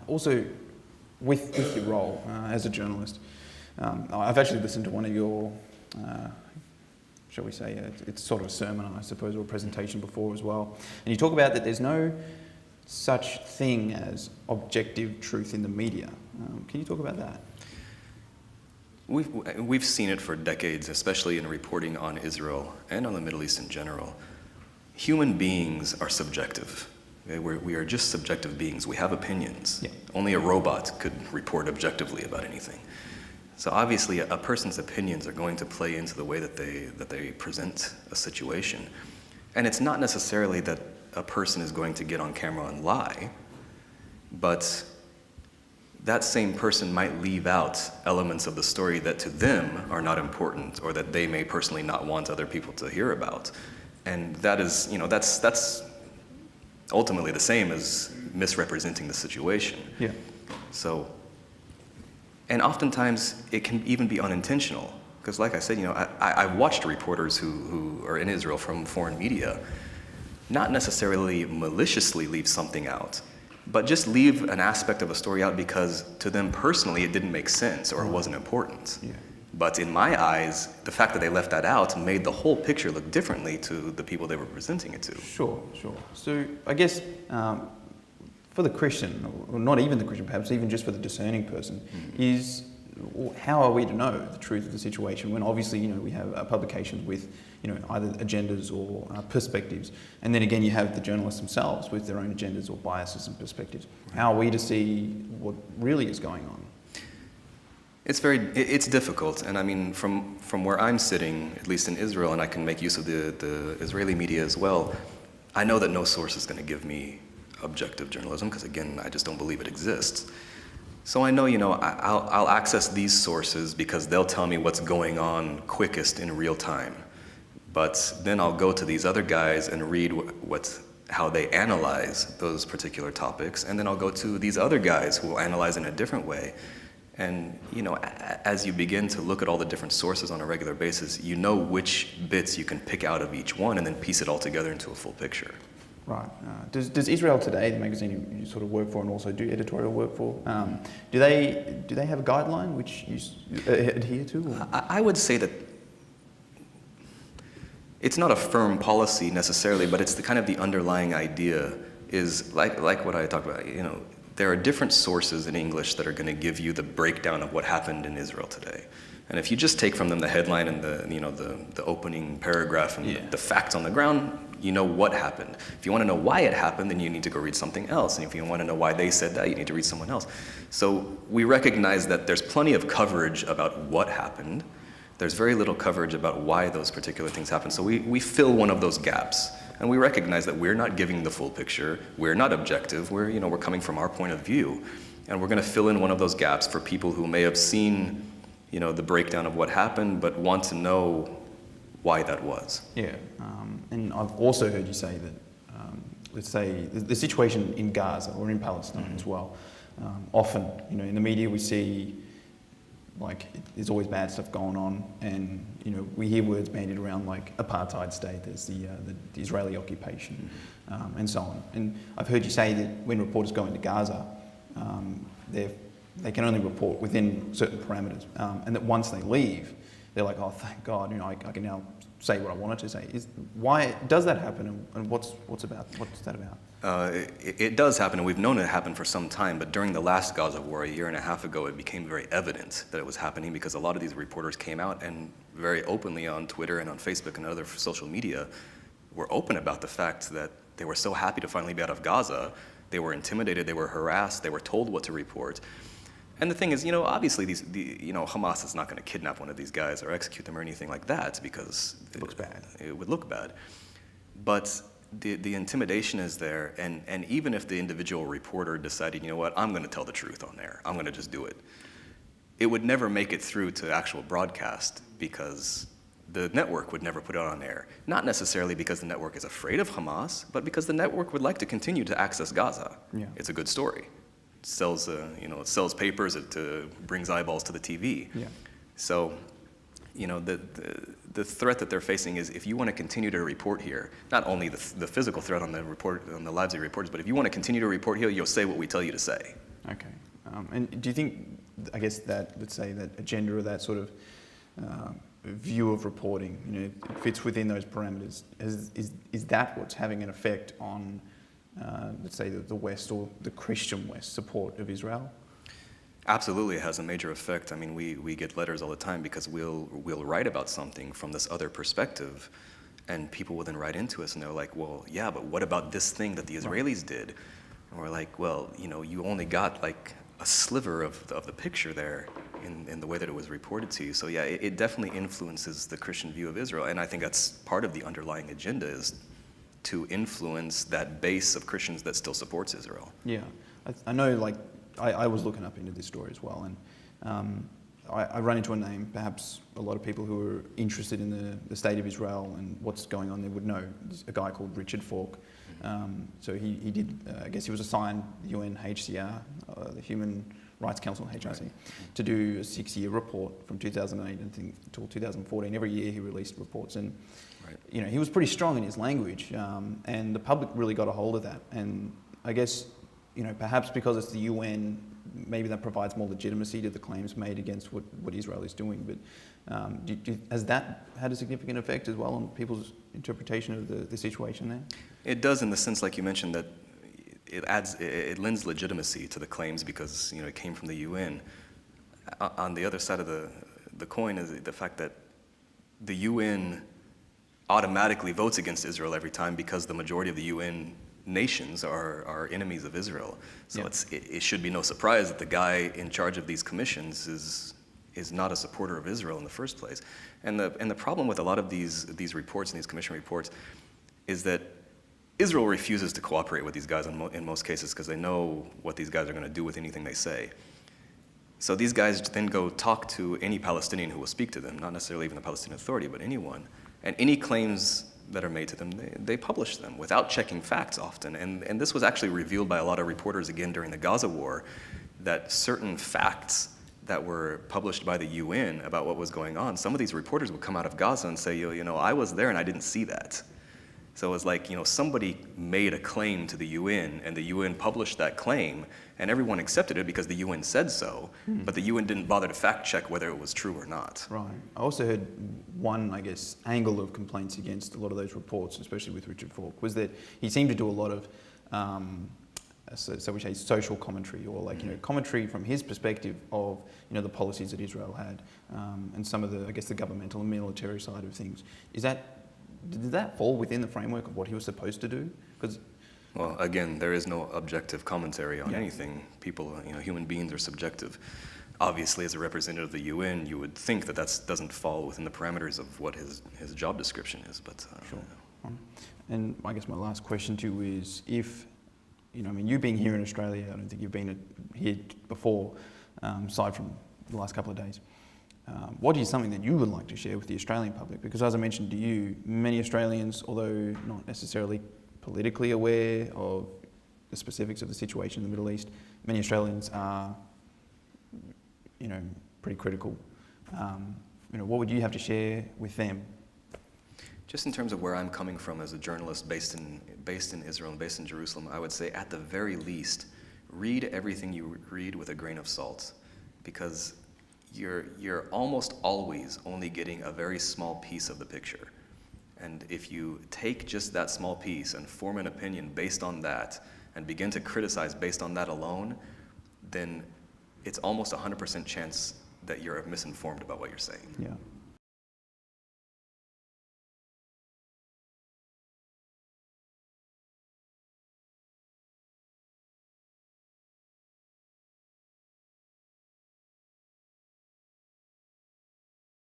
Also, with your role as a journalist, I've actually listened to one of your, shall we say, it's sort of a sermon, I suppose, or a presentation before as well. And you talk about that there's no such thing as objective truth in the media. Can you talk about that? We've seen it for decades, especially in reporting on Israel and on the Middle East in general. Human beings are subjective. Okay? We are just subjective beings. We have opinions. Yeah. Only a robot could report objectively about anything. So obviously, a person's opinions are going to play into the way that they present a situation. And it's not necessarily that a person is going to get on camera and lie, but that same person might leave out elements of the story that to them are not important or that they may personally not want other people to hear about. And that is, that's ultimately the same as misrepresenting the situation. Yeah. So, and oftentimes it can even be unintentional. Because like I said, I've watched reporters who are in Israel from foreign media not necessarily maliciously leave something out, but just leave an aspect of a story out because to them personally it didn't make sense or it wasn't important. Yeah. But in my eyes, the fact that they left that out made the whole picture look differently to the people they were presenting it to. Sure. So I guess for the Christian, or not even the Christian, perhaps even just for the discerning person, is how are we to know the truth of the situation when obviously, we have publications with, either agendas or perspectives. And then again, you have the journalists themselves with their own agendas or biases and perspectives. How are we to see what really is going on? It's difficult, and I mean, from where I'm sitting, at least in Israel, and I can make use of the Israeli media as well, I know that no source is going to give me objective journalism, because again, I just don't believe it exists. So I know, I'll access these sources because they'll tell me what's going on quickest in real time. But then I'll go to these other guys and read how they analyze those particular topics, and then I'll go to these other guys who will analyze in a different way. And, as you begin to look at all the different sources on a regular basis, you know which bits you can pick out of each one and then piece it all together into a full picture. Right. Does Israel Today, the magazine you sort of work for and also do editorial work for, do they have a guideline which you adhere to? Or? I would say that it's not a firm policy necessarily, but it's the underlying idea is like what I talked about. There are different sources in English that are going to give you the breakdown of what happened in Israel today. And if you just take from them the headline and the opening paragraph and the facts on the ground, you know what happened. If you want to know why it happened, then you need to go read something else. And if you want to know why they said that, you need to read someone else. So we recognize that there's plenty of coverage about what happened. There's very little coverage about why those particular things happened. So we fill one of those gaps. And we recognize that we're not giving the full picture. We're not objective. We're coming from our point of view. And we're going to fill in one of those gaps for people who may have seen the breakdown of what happened, but want to know why that was. Yeah, and I've also heard you say that, let's say, the situation in Gaza or in Palestine as well, often, in the media we see, there's always bad stuff going on, and, we hear words bandied around like apartheid state, there's the Israeli occupation, and so on. And I've heard you say that when reporters go into Gaza, they can only report within certain parameters, and that once they leave, they're like, oh, thank God, I can now say what I wanted to say. Why does that happen, and what's that about? It does happen, and we've known it happen for some time, but during the last Gaza war, a year and a half ago, it became very evident that it was happening because a lot of these reporters came out and very openly on Twitter and on Facebook and other social media were open about the fact that they were so happy to finally be out of Gaza. They were intimidated, they were harassed, they were told what to report. And the thing is, obviously Hamas is not going to kidnap one of these guys or execute them or anything like that because it looks bad. It would look bad. But the intimidation is there, and even if the individual reporter decided, I'm going to tell the truth on there, I'm going to just do it, it would never make it through to actual broadcast because the network would never put it on air. Not necessarily because the network is afraid of Hamas, but because the network would like to continue to access Gaza. Yeah. It's a good story. It sells, it sells papers. It brings eyeballs to the TV. Yeah. So, the threat that they're facing is if you want to continue to report here, not only the physical threat on the lives of your reporters, but if you want to continue to report here, you'll say what we tell you to say. Okay. And do you think, I guess that, let's say that agenda or that sort of view of reporting, it fits within those parameters? Is that what's having an effect on, let's say, the West or the Christian West support of Israel? Absolutely, it has a major effect. I mean, we get letters all the time because we'll write about something from this other perspective, and people will then write into us and they're like, well, yeah, but what about this thing that the Israelis did? And we're like, well, you only got like a sliver of the picture there in the way that it was reported to you. So yeah, it definitely influences the Christian view of Israel, and I think that's part of the underlying agenda, is to influence that base of Christians that still supports Israel. Yeah, I know, like, I was looking up into this story as well, and I run into a name, perhaps a lot of people who are interested in the state of Israel and what's going on there would know. There's a guy called Richard Falk. So he did, I guess he was assigned UNHCR, the Human Rights Council, HRC, Right. to do a 6-year report from 2008 until 2014. Every year he released reports, and Right. he was pretty strong in his language, and the public really got a hold of that. And I guess, perhaps because it's the UN, maybe that provides more legitimacy to the claims made against what Israel is doing. But has that had a significant effect as well on people's interpretation of the situation there? It does, in the sense, like you mentioned, that it lends legitimacy to the claims because it came from the UN. On the other side of the coin is the fact that the UN automatically votes against Israel every time because the majority of the UN nations are enemies of Israel. So Yeah. it should be no surprise that the guy in charge of these commissions is not a supporter of Israel in the first place. And the problem with a lot of these reports and these commission reports is that Israel refuses to cooperate with these guys in most cases because they know what these guys are going to do with anything they say. So these guys then go talk to any Palestinian who will speak to them, not necessarily even the Palestinian Authority, but anyone. And any claims that are made to them, they publish them without checking facts often. And this was actually revealed by a lot of reporters again during the Gaza war, that certain facts that were published by the UN about what was going on, some of these reporters would come out of Gaza and say, I was there and I didn't see that. So it was like, somebody made a claim to the UN and the UN published that claim and everyone accepted it because the UN said so, but the UN didn't bother to fact check whether it was true or not. Right. I also heard one, I guess, angle of complaints against a lot of those reports, especially with Richard Falk, was that he seemed to do a lot of, so we say, social commentary, or commentary from his perspective of, the policies that Israel had, and some of the, I guess, the governmental and military side of things. Did that fall within the framework of what he was supposed to do? Well, again, there is no objective commentary on anything. People, human beings are subjective. Obviously, as a representative of the UN, you would think that doesn't fall within the parameters of what his job description is, but... Sure. And I guess my last question to you is, if, you being here in Australia, I don't think you've been here before, aside from the last couple of days. What is something that you would like to share with the Australian public? Because as I mentioned to you, many Australians, although not necessarily politically aware of the specifics of the situation in the Middle East, many Australians are, pretty critical. What would you have to share with them? Just in terms of where I'm coming from as a journalist based in Israel and based in Jerusalem, I would say at the very least, read everything you read with a grain of salt, because you're almost always only getting a very small piece of the picture. And if you take just that small piece and form an opinion based on that and begin to criticize based on that alone, then it's almost 100% chance that you're misinformed about what you're saying. Yeah.